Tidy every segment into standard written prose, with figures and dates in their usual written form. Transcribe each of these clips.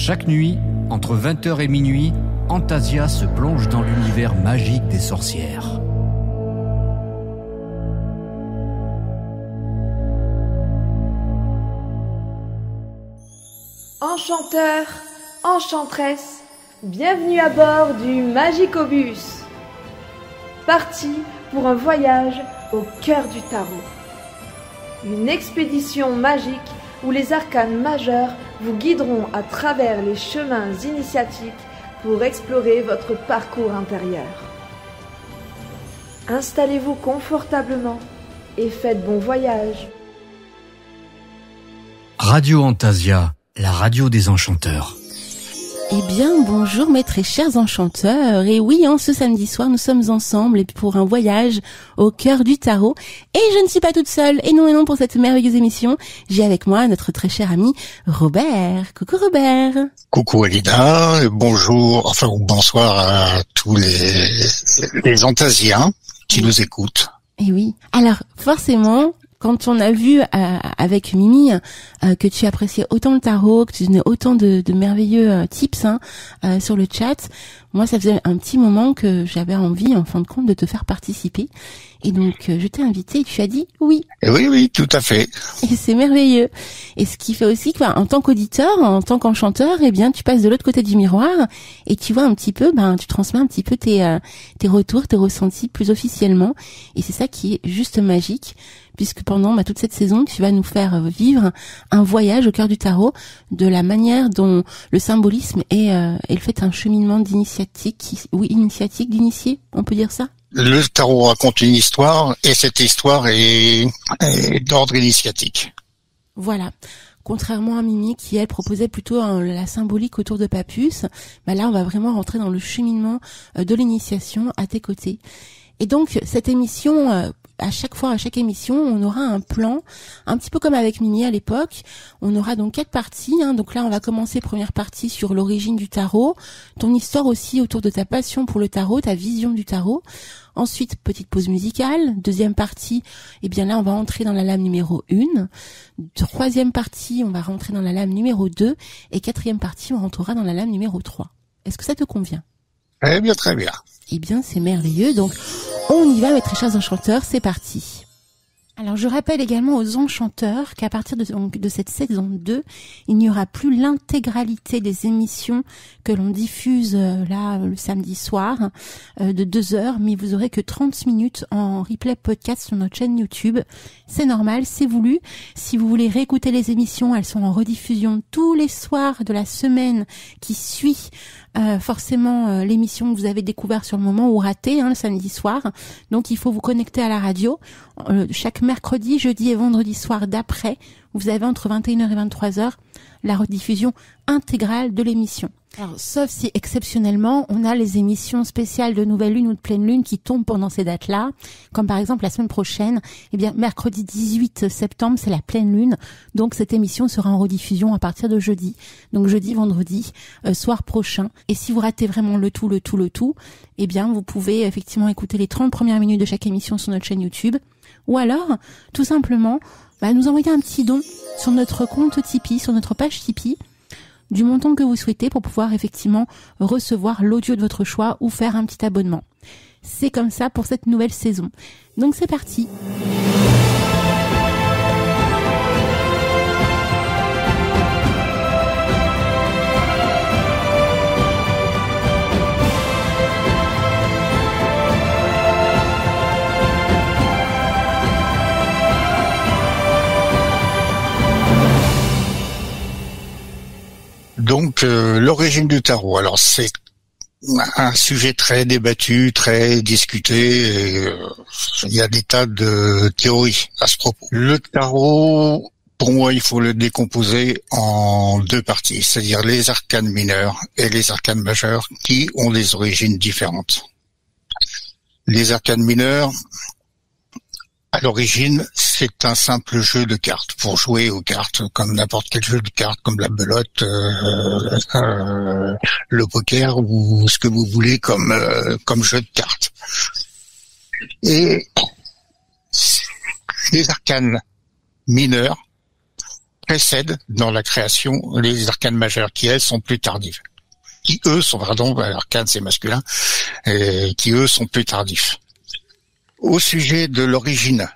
Chaque nuit, entre 20h et minuit, Antasia se plonge dans l'univers magique des sorcières. Enchanteur, enchanteresse, bienvenue à bord du Magicobus. Parti pour un voyage au cœur du tarot. Une expédition magique où les arcanes majeurs vous guideront à travers les chemins initiatiques pour explorer votre parcours intérieur. Installez-vous confortablement et faites bon voyage. Radio Antasia, la radio des enchanteurs. Eh bien, bonjour mes très chers enchanteurs. Et oui, ce samedi soir, nous sommes ensemble pour un voyage au cœur du tarot. Et je ne suis pas toute seule. Et non, pour cette merveilleuse émission, j'ai avec moi notre très cher ami Robert. Coucou Robert. Coucou Alida. Bonjour, ou bonsoir à tous les Antasiens qui nous écoutent. Et oui. Alors, forcément, quand on a vu avec Mimi que tu appréciais autant le tarot, que tu donnais autant de merveilleux tips sur le chat, moi ça faisait un petit moment que j'avais envie en fin de compte de te faire participer. Et donc je t'ai invité et tu as dit oui. Et oui, tout à fait. Et c'est merveilleux. Et ce qui fait aussi qu'en tant qu'auditeur, en tant qu'enchanteur, eh bien tu passes de l'autre côté du miroir et tu vois un petit peu, tu transmets un petit peu tes retours, tes ressentis plus officiellement. Et c'est ça qui est juste magique, puisque pendant toute cette saison, tu vas nous faire vivre un voyage au cœur du tarot, de la manière dont le symbolisme est le fait un cheminement initiatique, d'initié, on peut dire ça? Le tarot raconte une histoire et cette histoire est d'ordre initiatique. Voilà. Contrairement à Mimi qui, elle, proposait plutôt la symbolique autour de Papus, là, on va vraiment rentrer dans le cheminement de l'initiation à tes côtés. Et donc, cette émission, à chaque émission, on aura un plan, un petit peu comme avec Mimi à l'époque. On aura donc 4 parties. Donc là, on va commencer première partie sur l'origine du tarot, ton histoire aussi autour de ta passion pour le tarot, ta vision du tarot. Ensuite, petite pause musicale. Deuxième partie, là, on va entrer dans la lame numéro 1. Troisième partie, on va rentrer dans la lame numéro 2. Et quatrième partie, on rentrera dans la lame numéro 3. Est-ce que ça te convient? Eh bien, très bien. Eh bien, c'est merveilleux. Donc, on y va, mes très chers enchanteurs. C'est parti. Alors, je rappelle également aux enchanteurs qu'à partir de cette saison 2, il n'y aura plus l'intégralité des émissions que l'on diffuse le samedi soir de 2h, mais vous aurez que 30 minutes en replay podcast sur notre chaîne YouTube. C'est normal, c'est voulu. Si vous voulez réécouter les émissions, elles sont en rediffusion tous les soirs de la semaine qui suit forcément l'émission que vous avez découvert sur le moment ou raté le samedi soir. Donc il faut vous connecter à la radio chaque mercredi, jeudi et vendredi soir d'après. Vous avez entre 21h et 23h la rediffusion intégrale de l'émission. Alors, sauf si exceptionnellement, on a les émissions spéciales de Nouvelle Lune ou de Pleine Lune qui tombent pendant ces dates-là, comme par exemple la semaine prochaine, mercredi 18 septembre, c'est la Pleine Lune, donc cette émission sera en rediffusion à partir de jeudi, donc jeudi, vendredi, soir prochain. Et si vous ratez vraiment le tout, vous pouvez effectivement écouter les 30 premières minutes de chaque émission sur notre chaîne YouTube, ou alors, tout simplement, nous envoyer un petit don sur notre compte Tipeee, sur notre page Tipeee, du montant que vous souhaitez pour pouvoir effectivement recevoir l'audio de votre choix ou faire un petit abonnement. C'est comme ça pour cette nouvelle saison. Donc c'est parti. Donc, l'origine du tarot. Alors, c'est un sujet très débattu, très discuté. Il y a des tas de théories à ce propos. Le tarot, pour moi, il faut le décomposer en 2 parties, c'est-à-dire les arcanes mineurs et les arcanes majeures qui ont des origines différentes. Les arcanes mineurs, à l'origine, c'est un simple jeu de cartes pour jouer aux cartes, comme n'importe quel jeu de cartes, comme la belote, le poker ou ce que vous voulez comme jeu de cartes. Et les arcanes mineurs précèdent dans la création les arcanes majeures, qui elles sont plus tardives. Qui eux sont, l'arcane c'est masculin, et qui eux sont plus tardifs. Au sujet de l'origine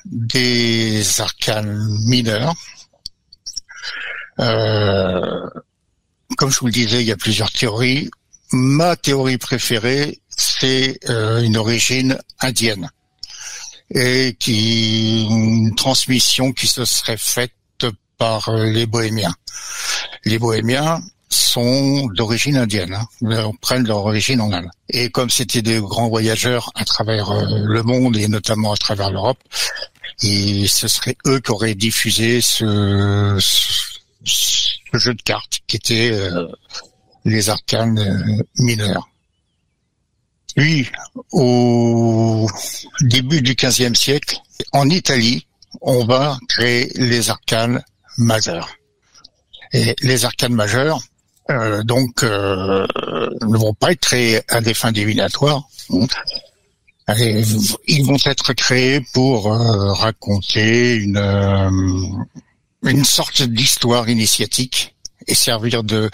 des arcanes mineurs, comme je vous le disais, il y a plusieurs théories. Ma théorie préférée, c'est une origine indienne et une transmission qui se serait faite par les Bohémiens. Les Bohémiens sont d'origine indienne, prennent leur origine en Inde. Et comme c'était des grands voyageurs à travers le monde et notamment à travers l'Europe, et ce serait eux qui auraient diffusé ce jeu de cartes qui était les arcanes mineurs. Puis, au début du XVe siècle, en Italie, on va créer les arcanes majeures. Et les arcanes majeures, ne vont pas être créés à des fins divinatoires. Ils vont être créés pour raconter une sorte d'histoire initiatique et servir de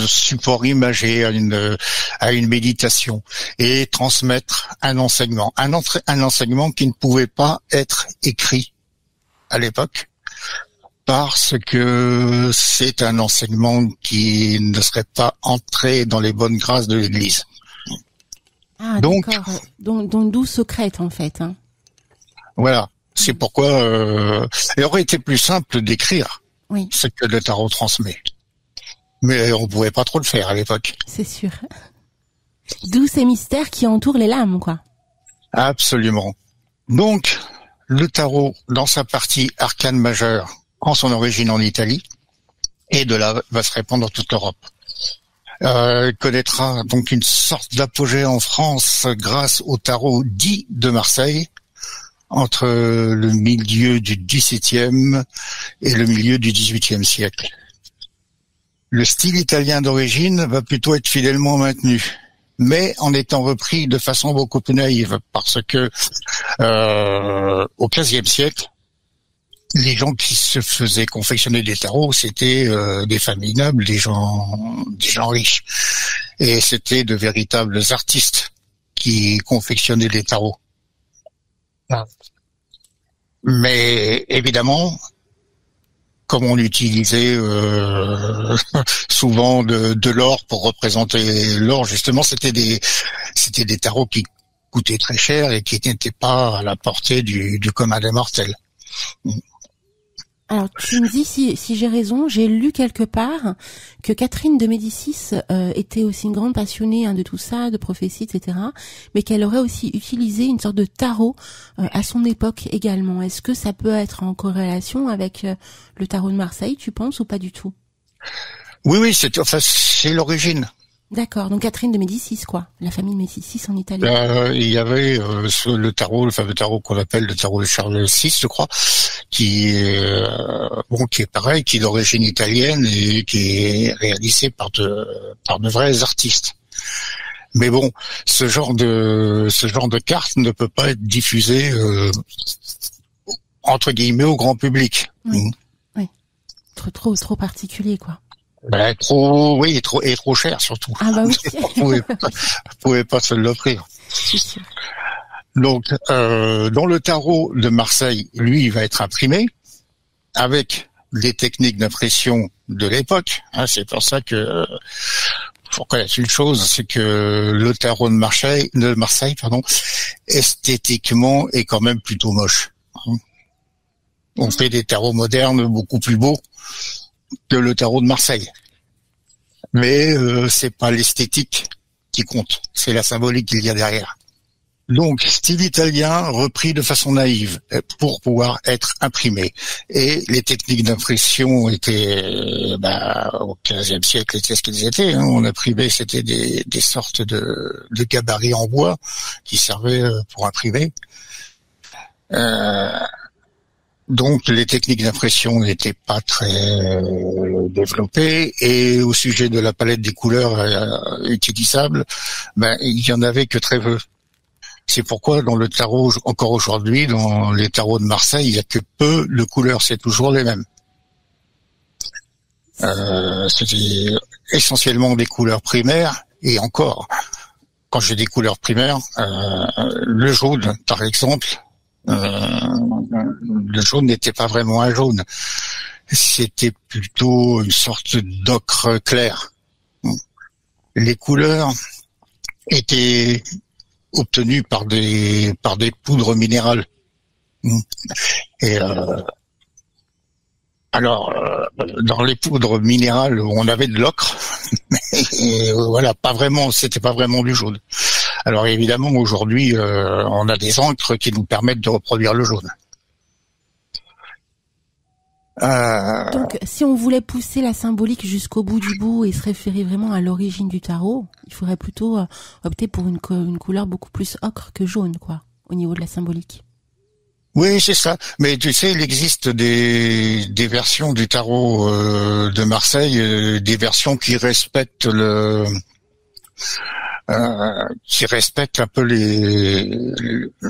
support imagé à une méditation et transmettre un enseignement. Un enseignement qui ne pouvait pas être écrit à l'époque, parce que c'est un enseignement qui ne serait pas entré dans les bonnes grâces de l'Église. Ah, donc, d'accord. Donc d'où secrète, en fait. Hein. Voilà. C'est pourquoi il aurait été plus simple d'écrire ce que le tarot transmet. Mais on pouvait pas trop le faire à l'époque. C'est sûr. D'où ces mystères qui entourent les lames, quoi. Absolument. Donc, le tarot, dans sa partie arcane majeure, en son origine en Italie, et de là va se répandre dans toute l'Europe. Connaîtra donc une sorte d'apogée en France grâce au tarot dit de Marseille, entre le milieu du XVIIe et le milieu du XVIIIe siècle. Le style italien d'origine va plutôt être fidèlement maintenu, mais en étant repris de façon beaucoup plus naïve, parce que au XVe siècle, les gens qui se faisaient confectionner des tarots, c'était des familles nobles, des gens riches, et c'était de véritables artistes qui confectionnaient des tarots. Mais évidemment, comme on utilisait souvent de l'or pour représenter l'or, justement, c'était des tarots qui coûtaient très cher et qui n'étaient pas à la portée du commun des mortels. Alors, tu me dis si j'ai raison, j'ai lu quelque part que Catherine de Médicis était aussi une grande passionnée de tout ça, de prophétie, etc., mais qu'elle aurait aussi utilisé une sorte de tarot à son époque également. Est-ce que ça peut être en corrélation avec le tarot de Marseille, tu penses, ou pas du tout? Oui, c'est l'origine. D'accord, donc Catherine de Médicis, quoi, la famille Médicis en Italie. Il y avait le fameux tarot qu'on appelle le tarot de Charles VI, je crois, qui est pareil, qui est d'origine italienne et qui est réalisé par de vrais artistes. Mais bon, ce genre de carte ne peut pas être diffusé entre guillemets au grand public. Oui. Trop particulier, quoi. Trop cher surtout. Ah bah oui. Vous pouvez pas se l'offrir. C'est sûr. Donc, dans le tarot de Marseille, lui, il va être imprimé avec les techniques d'impression de l'époque. C'est pour ça que faut reconnaître une chose, c'est que le tarot de Marseille, esthétiquement est quand même plutôt moche. On fait des tarots modernes beaucoup plus beaux que le tarot de Marseille. Mais c'est pas l'esthétique qui compte, c'est la symbolique qu'il y a derrière. Donc, style italien repris de façon naïve pour pouvoir être imprimé. Et les techniques d'impression étaient, au XVe siècle, étaient ce qu'elles étaient. On imprimait, c'était des sortes de gabarits en bois qui servaient pour imprimer. Donc, les techniques d'impression n'étaient pas très développées, et au sujet de la palette des couleurs utilisables, il y en avait que très peu. C'est pourquoi dans le tarot, encore aujourd'hui, dans les tarots de Marseille, il y a que peu de couleurs, c'est toujours les mêmes. C'était essentiellement des couleurs primaires, et encore, quand j'ai des couleurs primaires, le jaune, par exemple, le jaune n'était pas vraiment un jaune, c'était plutôt une sorte d'ocre clair. Les couleurs étaient obtenues par des poudres minérales. Et alors, dans les poudres minérales, on avait de l'ocre, mais voilà, c'était pas vraiment du jaune. Alors évidemment, aujourd'hui, on a des encres qui nous permettent de reproduire le jaune. Donc, si on voulait pousser la symbolique jusqu'au bout du bout et se référer vraiment à l'origine du tarot, il faudrait plutôt opter pour une couleur beaucoup plus ocre que jaune, quoi, au niveau de la symbolique. Oui, c'est ça. Mais tu sais, il existe des versions du tarot de Marseille, des versions qui respectent qui respectent un peu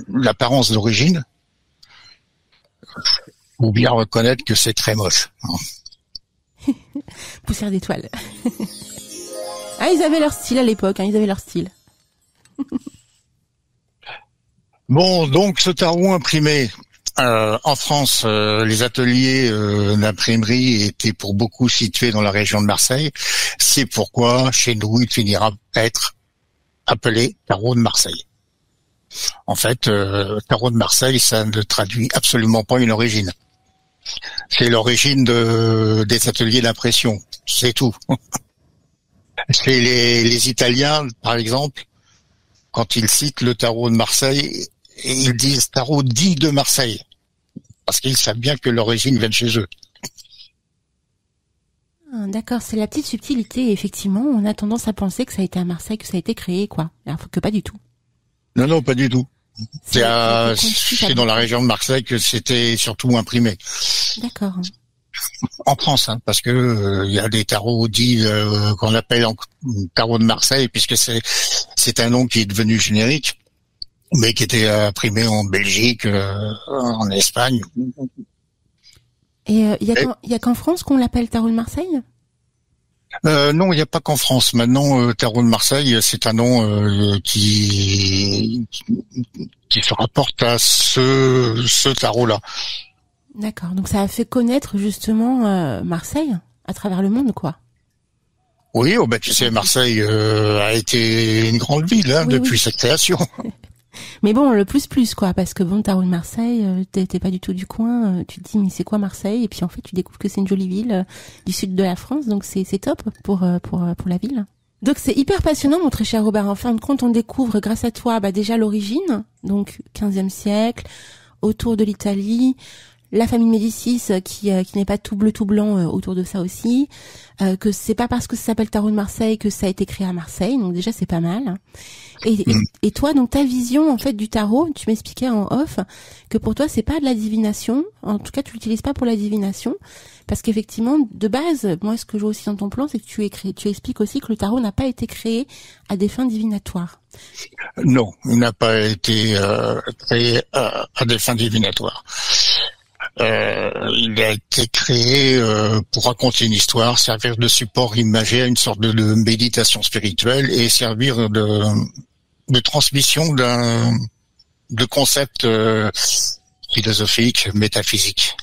l'apparence d'origine. Faut bien reconnaître que c'est très moche. Poussière d'étoiles. Ah, ils avaient leur style à l'époque, ils avaient leur style. Bon, donc ce tarot imprimé, en France, les ateliers d'imprimerie étaient pour beaucoup situés dans la région de Marseille. C'est pourquoi, chez nous, il finira par être appelé tarot de Marseille. En fait, tarot de Marseille, ça ne traduit absolument pas une origine. C'est l'origine des ateliers d'impression, c'est tout. C'est les Italiens, par exemple, quand ils citent le tarot de Marseille, ils disent tarot dit de Marseille, parce qu'ils savent bien que l'origine vient de chez eux. Ah, d'accord, c'est la petite subtilité. Effectivement, on a tendance à penser que ça a été à Marseille, que ça a été créé, quoi. Alors que pas du tout. Non, pas du tout. C'est dans la région de Marseille que c'était surtout imprimé. D'accord. En France, parce que il y a des tarots dits qu'on appelle tarot de Marseille, puisque c'est un nom qui est devenu générique, mais qui était imprimé en Belgique, en Espagne. Et il y a qu'en France qu'on l'appelle tarot de Marseille? Non, il n'y a pas qu'en France. Maintenant, tarot de Marseille, c'est un nom qui se rapporte à ce tarot-là. D'accord. Donc ça a fait connaître justement Marseille à travers le monde, quoi. Oui, tu sais, Marseille a été une grande ville depuis sa création. Mais bon, le plus quoi, parce que bon, tarot de Marseille, t'es pas du tout du coin, tu te dis mais c'est quoi Marseille? Et puis en fait, tu découvres que c'est une jolie ville du sud de la France, donc c'est top pour la ville. Donc c'est hyper passionnant, mon très cher Robert. En fin de compte, on découvre grâce à toi déjà l'origine, donc 15e siècle, autour de l'Italie, la famille Médicis qui n'est pas tout bleu tout blanc autour de ça aussi, que c'est pas parce que ça s'appelle tarot de Marseille que ça a été créé à Marseille, donc déjà c'est pas mal. Et toi, donc ta vision en fait du tarot, tu m'expliquais en off que pour toi c'est pas de la divination, en tout cas tu l'utilises pas pour la divination, parce qu'effectivement de base, moi ce que je vois aussi dans ton plan, c'est que tu expliques aussi que le tarot n'a pas été créé à des fins divinatoires. Non, il n'a pas été créé à des fins divinatoires. Il a été créé pour raconter une histoire, servir de support imagé à une sorte de méditation spirituelle et servir de transmission de concepts philosophiques, métaphysiques.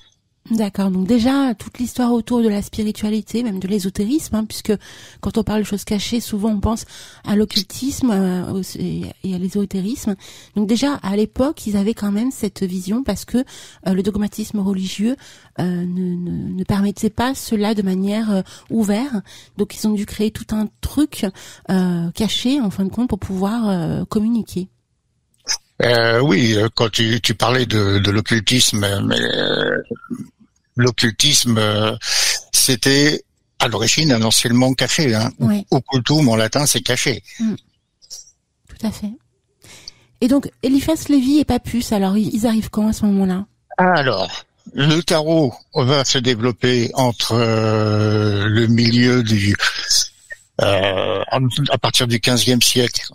D'accord, donc déjà toute l'histoire autour de la spiritualité, même de l'ésotérisme, puisque quand on parle de choses cachées, souvent on pense à l'occultisme et à l'ésotérisme. Donc déjà à l'époque, ils avaient quand même cette vision parce que le dogmatisme religieux ne permettait pas cela de manière ouverte. Donc ils ont dû créer tout un truc caché en fin de compte pour pouvoir communiquer. Oui, quand tu parlais de l'occultisme, l'occultisme, c'était à l'origine un enseignement caché. Oui. Occultum en latin, c'est caché. Tout à fait. Et donc, Eliphas Lévy et Papus, alors ils arrivent quand à ce moment-là? Alors, le tarot va se développer entre le milieu à partir du XVe siècle.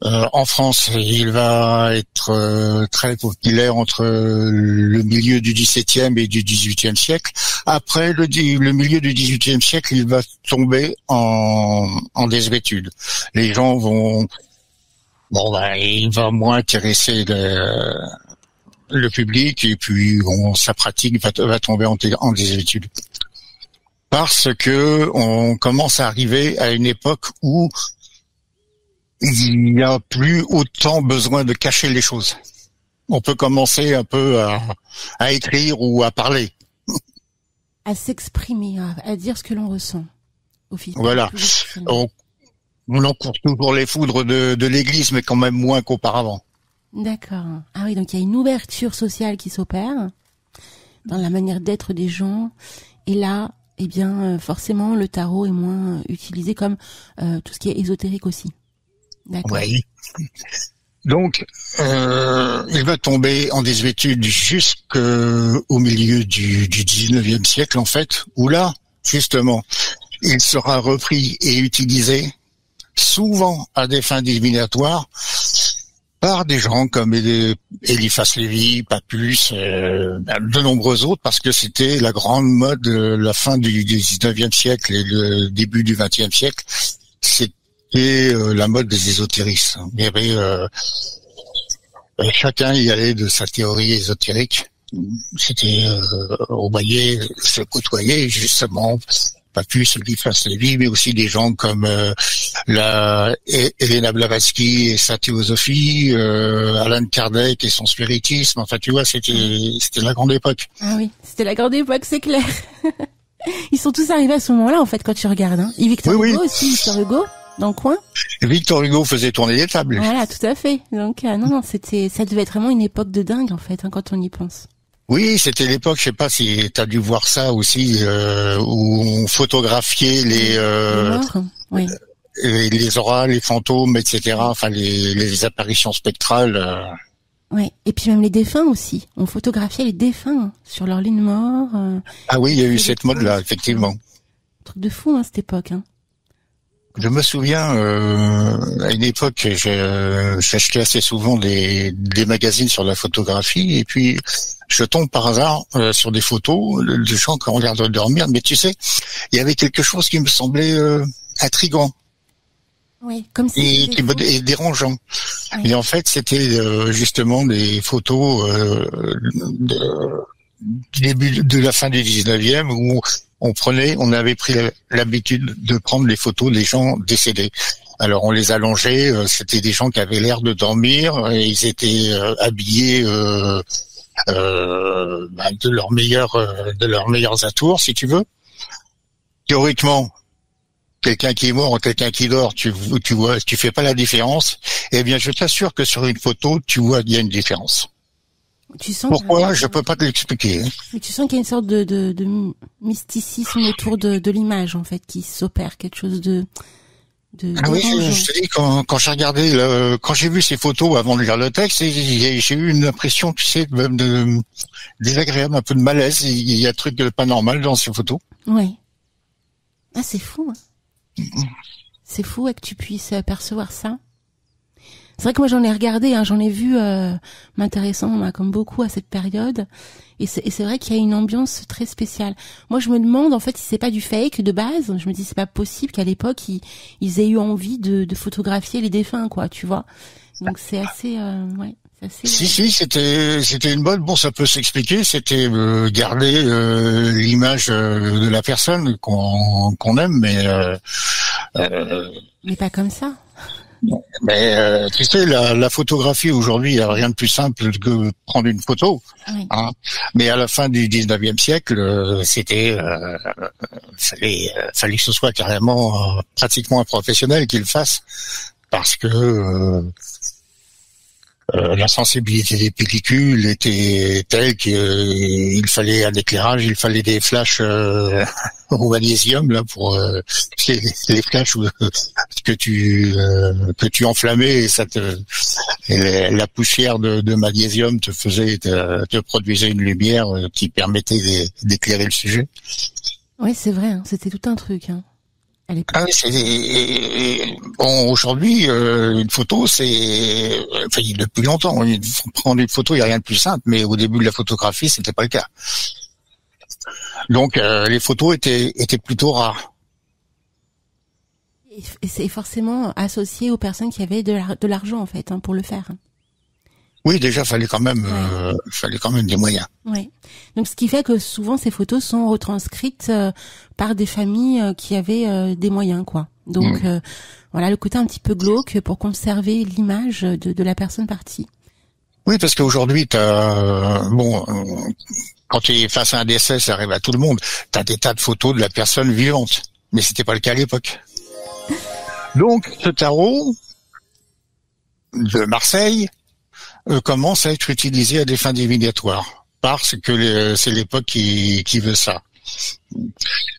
En France, il va être très populaire entre le milieu du XVIIe et du XVIIIe siècle. Après le milieu du XVIIIe siècle, il va tomber en désuétude. Les gens vont, il va moins intéresser le public et puis sa pratique va tomber en désuétude. Parce que on commence à arriver à une époque où il n'y a plus autant besoin de cacher les choses. On peut commencer un peu à écrire ou à parler. À s'exprimer, à dire ce que l'on ressent. Voilà. On encourt toujours les foudres de l'Église, mais quand même moins qu'auparavant. D'accord. Ah oui, donc il y a une ouverture sociale qui s'opère dans la manière d'être des gens. Et là, eh bien, forcément, le tarot est moins utilisé comme tout ce qui est ésotérique aussi. D'accord. Oui. Donc, il va tomber en désuétude jusqu'au milieu du 19e siècle, en fait, où là, justement, il sera repris et utilisé souvent à des fins divinatoires par des gens comme Eliphas Lévy, Papus, de nombreux autres, parce que c'était la grande mode, la fin du 19e siècle et le début du 20e siècle. C'était la mode des ésotéristes. Il y avait chacun y allait de sa théorie ésotérique. C'était on voyait se côtoyer justement Papus, Eliphas Lévy, mais aussi des gens comme Helena Blavatsky et sa théosophie, Alan Kardec et son spiritisme. Enfin, tu vois, c'était la grande époque. Ah oui, c'était la grande époque, c'est clair. Ils sont tous arrivés à ce moment-là, en fait, quand tu regardes. Hein. Et Victor Hugo aussi, Victor Hugo, dans le coin. Victor Hugo faisait tourner les tables. Voilà, tout à fait. Donc, non, ça devait être vraiment une époque de dingue, en fait, hein, quand on y pense. Oui, c'était l'époque, je sais pas si tu as dû voir ça aussi, où on photographiait les morts, oui. Les auras, les fantômes, etc. Enfin, les apparitions spectrales. Oui, et puis même les défunts aussi. On photographiait les défunts sur leur lit de mort. Ah oui, il y a eu cette mode-là, effectivement. Truc de fou, hein, cette époque. Hein. Je me souviens, à une époque, j'achetais assez souvent des magazines sur la photographie, et puis je tombe par hasard sur des photos de gens qui ont l'air de dormir. Mais tu sais, il y avait quelque chose qui me semblait intriguant. Oui, comme si et dérangeant. Oui. Et en fait, c'était justement des photos du début de la fin du 19e où on avait pris l'habitude de prendre les photos des gens décédés. Alors on les allongeait, c'était des gens qui avaient l'air de dormir, et ils étaient habillés de leurs meilleurs atours, si tu veux. Théoriquement, quelqu'un qui est mort ou quelqu'un qui dort, tu vois, tu fais pas la différence. Eh bien, je t'assure que sur une photo, tu vois, il y a une différence. Tu sens pourquoi? Je peux pas te l'expliquer. Mais tu sens qu'il y a une sorte de mysticisme autour de l'image, en fait, qui s'opère, quelque chose de ah oui, je te dis, quand j'ai regardé, quand j'ai vu ces photos avant de lire le texte, j'ai eu une impression, tu sais, même de désagréable, un peu de malaise. Il y a un truc pas normal dans ces photos. Oui. Ah, c'est fou. Hein. C'est fou que tu puisses percevoir ça. C'est vrai que moi j'en ai regardé, hein, j'en ai vu m'intéressant comme beaucoup à cette période, et c'est vrai qu'il y a une ambiance très spéciale. Moi je me demande en fait si c'est pas du fake de base. Je me dis c'est pas possible qu'à l'époque ils aient eu envie de photographier les défunts, quoi, tu vois. Donc c'est assez ouais. Si, c'était une bonne. Bon, ça peut s'expliquer. C'était garder l'image de la personne qu'on aime, mais pas comme ça. Mais tu sais, la photographie aujourd'hui, il n'y a rien de plus simple que prendre une photo. Oui. Hein. Mais à la fin du 19e siècle, c'était fallait que ce soit carrément pratiquement un professionnel qui le fasse, parce que la sensibilité des pellicules était telle qu'il fallait un éclairage, il fallait des flashs au magnésium là pour les flashs que tu enflammais, et la poussière de magnésium te produisait une lumière qui permettait d'éclairer le sujet. Oui, c'est vrai, hein, c'était tout un truc. Hein. Ah oui, bon, aujourd'hui, une photo, depuis longtemps, prendre une photo, il n'y a rien de plus simple, mais au début de la photographie, c'était pas le cas. Donc, les photos étaient plutôt rares. Et c'est forcément associé aux personnes qui avaient de l'argent, en fait, pour le faire. Oui, déjà, fallait quand même des moyens. Ouais. Donc, ce qui fait que souvent, ces photos sont retranscrites par des familles qui avaient des moyens, quoi. Donc, voilà, le côté un petit peu glauque pour conserver l'image de la personne partie. Oui, parce qu'aujourd'hui, quand tu es face à un décès, ça arrive à tout le monde. T'as des tas de photos de la personne vivante, mais c'était pas le cas à l'époque. Donc, ce tarot de Marseille commence à être utilisé à des fins divinatoires, parce que c'est l'époque qui veut ça.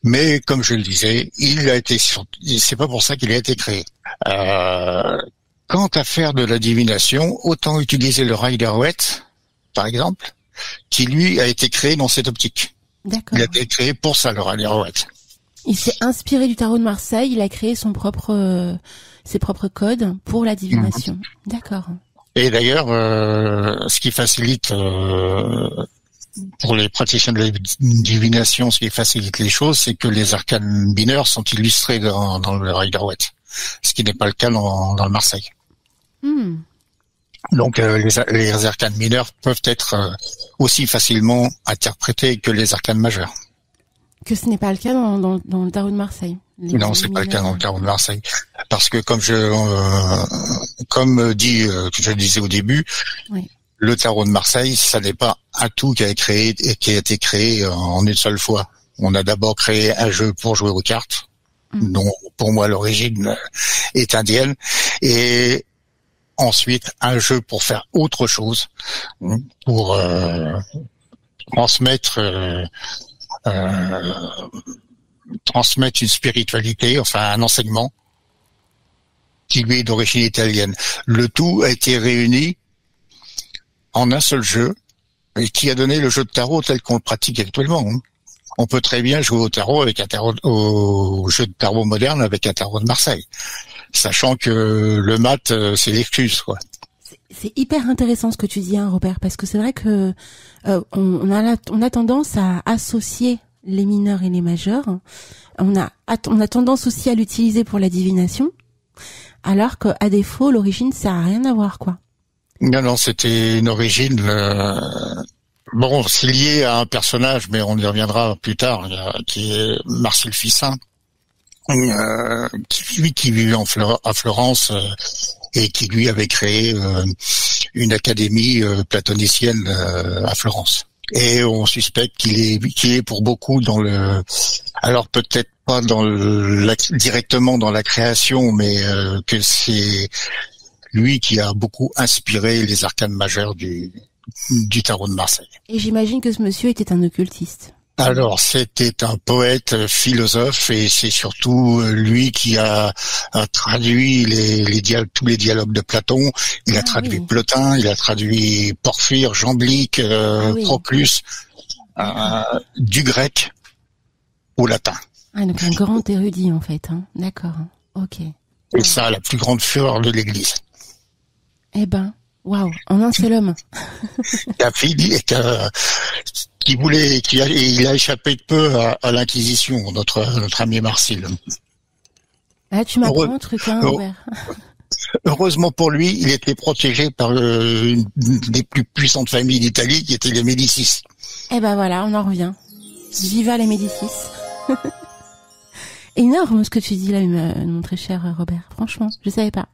Mais comme je le disais, c'est pas pour ça qu'il a été créé. Quant à faire de la divination, autant utiliser le Rider-Waite, par exemple, qui lui a été créé dans cette optique. D'accord. Il a été créé pour ça, le Rider-Waite. Il s'est inspiré du tarot de Marseille, il a créé ses propres codes pour la divination. D'accord. Et d'ailleurs, ce qui facilite pour les praticiens de la divination, ce qui facilite les choses, c'est que les arcanes mineurs sont illustrés dans le Rider-Waite, ce qui n'est pas le cas dans le Marseille. Donc les arcanes mineurs peuvent être aussi facilement interprétés que les arcanes majeures. Que ce n'est pas le cas dans le tarot de Marseille. Non, c'est pas le cas dans le tarot de Marseille, parce que comme je disais au début, oui. Le tarot de Marseille, ça n'est pas un tout qui a été créé en une seule fois. On a d'abord créé un jeu pour jouer aux cartes, dont pour moi l'origine est indienne, et ensuite un jeu pour faire autre chose, pour transmettre une spiritualité, enfin un enseignement qui lui est d'origine italienne. Le tout a été réuni en un seul jeu et qui a donné le jeu de tarot tel qu'on le pratique actuellement. On peut très bien jouer au tarot au jeu de tarot moderne avec un tarot de Marseille, sachant que le mat c'est l'excuse, quoi. C'est hyper intéressant ce que tu dis, Robert, parce que c'est vrai que on a tendance à associer les mineurs et les majeurs. On a tendance aussi à l'utiliser pour la divination, alors qu'à défaut, l'origine, ça a rien à voir, quoi. Non, c'était une origine. C'est lié à un personnage, mais on y reviendra plus tard, qui est Marcel Ficin, qui vivait à Florence et qui lui avait créé une académie platonicienne à Florence. Et on suspecte qu'il est pour beaucoup alors peut-être pas directement dans la création, mais que c'est lui qui a beaucoup inspiré les arcanes majeures du tarot de Marseille. Et j'imagine que ce monsieur était un occultiste. Alors, c'était un poète, philosophe, et c'est surtout lui qui a traduit tous les dialogues de Platon. Il a traduit Plotin, il a traduit Porphyre, Jamblique, Proclus, du grec au latin. Ah, donc un grand érudit, en fait. D'accord. Ok. Et ça, la plus grande fureur de l'Église. Eh ben, waouh, en un seul homme. Il a échappé de peu à l'Inquisition, notre ami Marcel. Ah, tu m'apprends un truc, Robert. Heureusement pour lui, il était protégé par une des plus puissantes familles d'Italie, qui était les Médicis. Eh ben voilà, on en revient. Viva les Médicis. Énorme ce que tu dis là, mon très cher Robert. Franchement, je savais pas.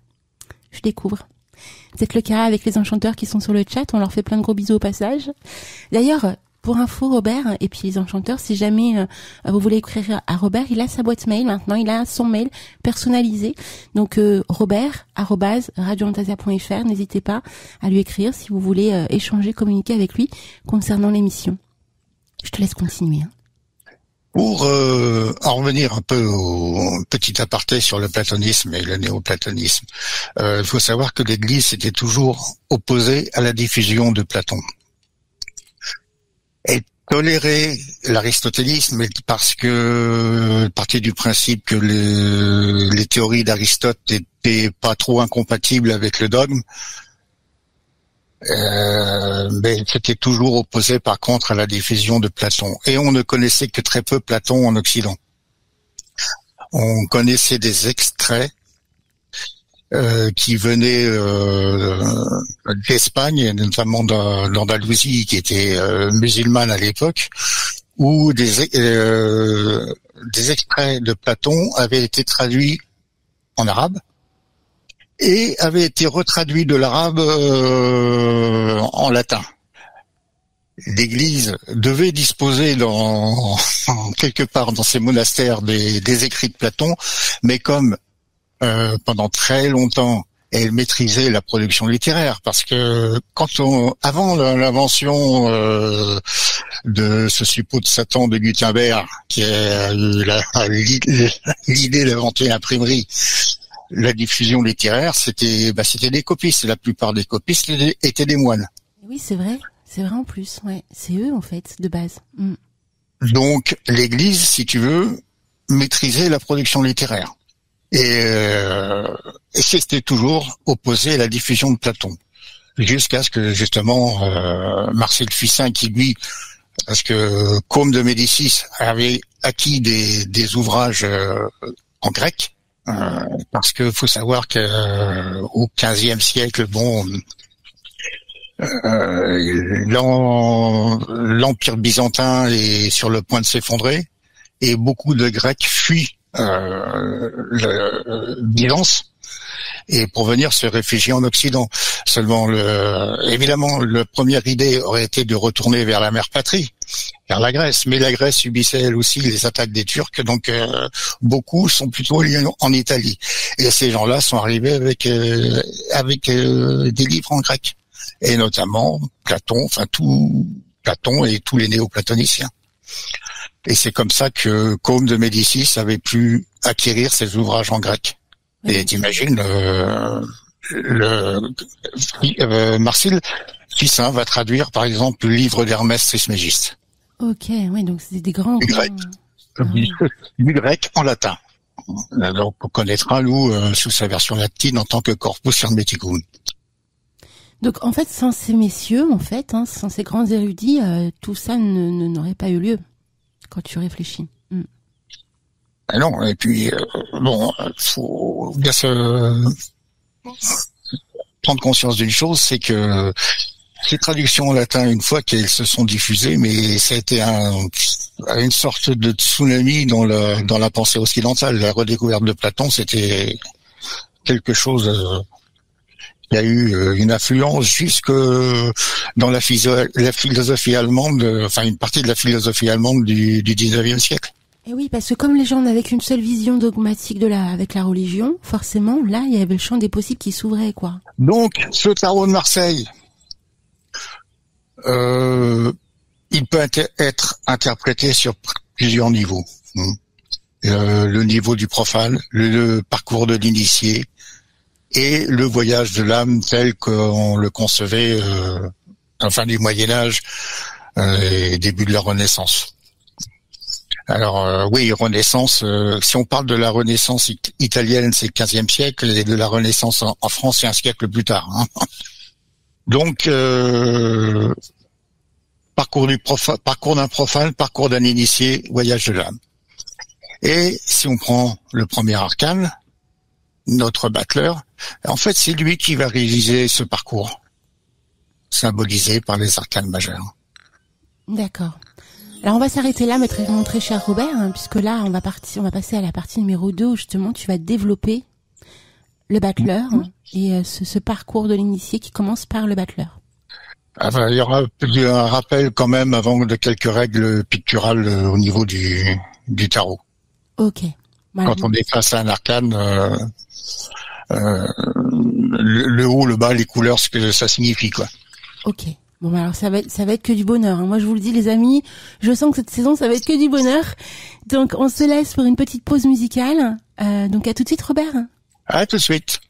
Je découvre. C'est le cas avec les enchanteurs qui sont sur le chat. On leur fait plein de gros bisous au passage. D'ailleurs, pour info, Robert, et puis les enchanteurs, si jamais vous voulez écrire à Robert, il a sa boîte mail maintenant. Il a son mail personnalisé. Donc, robert@radioantasia.fr. N'hésitez pas à lui écrire si vous voulez échanger, communiquer avec lui concernant l'émission. Je te laisse continuer. Pour en revenir un peu au petit aparté sur le platonisme et le néoplatonisme, il faut savoir que l'Église s'était toujours opposée à la diffusion de Platon. Et toléré l'aristotélisme parce que partait du principe que les théories d'Aristote n'étaient pas trop incompatibles avec le dogme. Mais c'était toujours opposé par contre à la diffusion de Platon. Et on ne connaissait que très peu Platon en Occident. On connaissait des extraits qui venaient d'Espagne, notamment d'Andalousie, qui était musulmane à l'époque, où des extraits de Platon avaient été traduits en arabe et avaient été retraduits de l'arabe en latin. L'Église devait disposer quelque part dans ses monastères des écrits de Platon, mais comme pendant très longtemps, elle maîtrisait la production littéraire, parce que avant l'invention de ce suppôt de Satan de Gutenberg, qui a eu l'idée d'inventer l'imprimerie, la diffusion littéraire, c'était des copistes. La plupart des copistes étaient des moines. Oui, c'est vrai en plus. Ouais, c'est eux en fait de base. Mm. Donc l'Église, si tu veux, maîtrisait la production littéraire. Et c'était toujours opposé à la diffusion de Platon, jusqu'à ce que justement Marcel Ficin, qui lui, parce que Côme de Médicis avait acquis des ouvrages en grec, parce que faut savoir que au XVe siècle, l'Empire byzantin est sur le point de s'effondrer et beaucoup de Grecs fuient Byzance et pour venir se réfugier en Occident. Seulement, évidemment, la première idée aurait été de retourner vers la mère patrie, vers la Grèce. Mais la Grèce subissait elle aussi les attaques des Turcs, donc beaucoup sont plutôt allés en Italie. Et ces gens-là sont arrivés avec des livres en grec, et notamment Platon, Platon et tous les néoplatoniciens. Et c'est comme ça que Côme de Médicis avait pu acquérir ses ouvrages en grec. Oui. Et t'imagines, Marcel Ficin va traduire, par exemple, le livre d'Hermès Trismégiste. Ok, oui, donc c'est des grands... Du grec en latin. Donc on connaîtra, nous, sous sa version latine, en tant que Corpus Hermeticum. Donc en fait, sans ces messieurs, sans ces grands érudits, tout ça n'aurait pas eu lieu. Quand tu réfléchis. Non, et puis faut bien prendre conscience d'une chose, c'est que ces traductions en latin, une fois qu'elles se sont diffusées, mais ça a été une sorte de tsunami dans la pensée occidentale. La redécouverte de Platon, c'était quelque chose. Il y a eu une influence jusque dans la philosophie allemande, une partie de la philosophie allemande du 19e siècle. Et oui, parce que comme les gens n'avaient qu'une seule vision dogmatique avec la religion, forcément, là, il y avait le champ des possibles qui s'ouvrait, quoi. Donc, ce tarot de Marseille, il peut être interprété sur plusieurs niveaux. Le niveau du profane, le parcours de l'initié, et le voyage de l'âme tel qu'on le concevait fin du Moyen-Âge et début de la Renaissance. Alors oui, Renaissance, si on parle de la Renaissance italienne, c'est le XVe siècle, et de la Renaissance en France, c'est un siècle plus tard. Donc, parcours d'un profane, parcours d'un initié, voyage de l'âme. Et si on prend le premier arcane, notre battleur, en fait, c'est lui qui va réaliser ce parcours, symbolisé par les arcanes majeurs. D'accord. Alors on va s'arrêter là, mon très cher Robert, puisque là on va passer à la partie numéro 2 où justement tu vas développer le battleur et ce parcours de l'initié qui commence par le battleur. Il y aura un rappel quand même avant de quelques règles picturales au niveau du tarot. Ok. Voilà. Quand on est face à un arcane, le haut, le bas, les couleurs, ce que ça signifie, quoi. Ok. Bon, alors ça va être que du bonheur. Moi, je vous le dis, les amis, je sens que cette saison, ça va être que du bonheur. Donc, on se laisse pour une petite pause musicale. Donc, à tout de suite, Robert. À tout de suite.